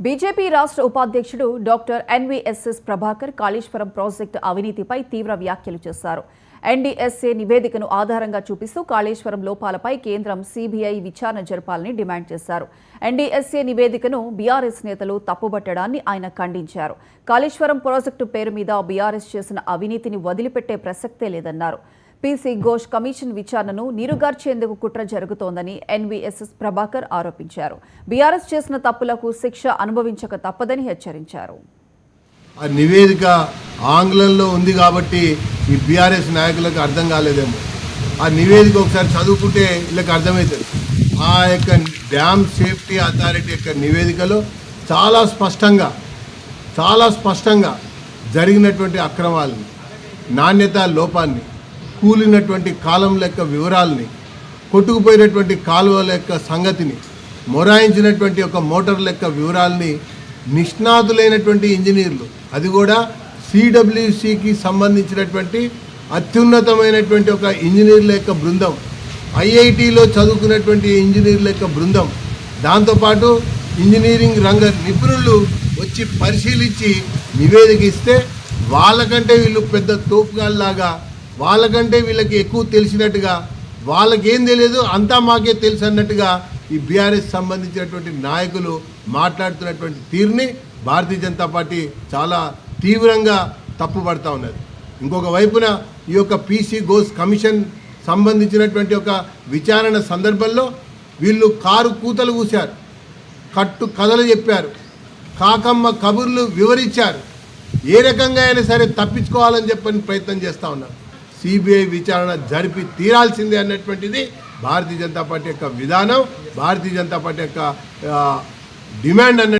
BJP రాష్ట్ర ఉపాధ్యక్షుడు doctor NVSS Prabhakar Kaleshwaram project అవినీతిపై తీవ్ర వ్యాఖ్యలు చేశారు. ఎన్డీఎస్ఏ నివేదికను ఆధారంగా చూపిస్తూ కాళేశ్వరం లోపాలపై కేంద్రం సీబీఐ విచారణ జరపాలని డిమాండ్ చేశారు. ఎన్డీఎస్ఏ నివేదికను బీఆర్ఎస్ నేతలు తప్పుబట్టడాన్ని ఆయన ఖండించారు. కాళేశ్వరం ప్రాజెక్టు పేరు మీద బీఆర్ఎస్ చేసిన అవినీతిని వదిలిపెట్టే ప్రసక్తే లేదన్నారు. పీసీ ఘోష్ కమిషన్ విచారణను నీరుగార్చేందుకు కుట్ర జరుగుతోందని ఎన్వీఎస్ఎస్ ప్రభాకర్ ఆరోపించారు. బీఆర్ఎస్ చేసిన తప్పులకు శిక్ష అనుభవించక తప్పదని హెచ్చరించారు. ఆ నివేదిక ఆంగ్లంలో ఉంది కాబట్టి ఈ బీఆర్ఎస్ నాయకులకు అర్థం కాలేదేమో. ఆ నివేదిక ఒకసారి చదువుకుంటే వీళ్ళకి అర్థమవుతుంది. ఆ యొక్క డ్యామ్ సేఫ్టీ అథారిటీ యొక్క నివేదికలో చాలా స్పష్టంగా జరిగినటువంటి అక్రమాలని, నాణ్యత లోపాన్ని, కూలినటువంటి కాలంల యొక్క వివరాలని, కొట్టుకుపోయినటువంటి కాలువల యొక్క సంగతిని, మొరాయించినటువంటి ఒక మోటార్ల యొక్క వివరాలని నిష్ణాతులైనటువంటి ఇంజనీర్లు, అది కూడా సిడబ్ల్యూసికి సంబంధించినటువంటి అత్యున్నతమైనటువంటి ఒక ఇంజనీర్ల యొక్క బృందం, ఐఐటిలో చదువుకున్నటువంటి ఇంజనీర్ల యొక్క బృందం, దాంతోపాటు ఇంజనీరింగ్ రంగ నిపుణులు వచ్చి పరిశీలించి నివేదిక ఇస్తే వాళ్ళకంటే వీళ్ళు పెద్ద తోపుగాళ్ళలాగా, వాళ్ళకంటే వీళ్ళకి ఎక్కువ తెలిసినట్టుగా, వాళ్ళకేం తెలియదు అంతా మాకే తెలుసు అన్నట్టుగా ఈ బీఆర్ఎస్ సంబంధించినటువంటి నాయకులు మాట్లాడుతున్నటువంటి తీరుని భారతీయ జనతా పార్టీ చాలా తీవ్రంగా తప్పుపడతా ఉన్నది. ఇంకొక వైపున ఈ యొక్క పీసీ ఘోష్ కమిషన్ సంబంధించినటువంటి ఒక విచారణ సందర్భంలో వీళ్ళు కారు కూతలు కూశారు, కట్టు కథలు చెప్పారు, కాకమ్మ కబుర్లు వివరించారు. ఏ రకంగా అయినా సరే తప్పించుకోవాలని చెప్పని ప్రయత్నం చేస్తూ ఉన్నారు. సిబిఐ విచారణ జరిపి తీరాల్సిందే అన్నటువంటిది భారతీయ జనతా పార్టీ యొక్క విధానం, భారతీయ జనతా పార్టీ యొక్క డిమాండ్ అన్న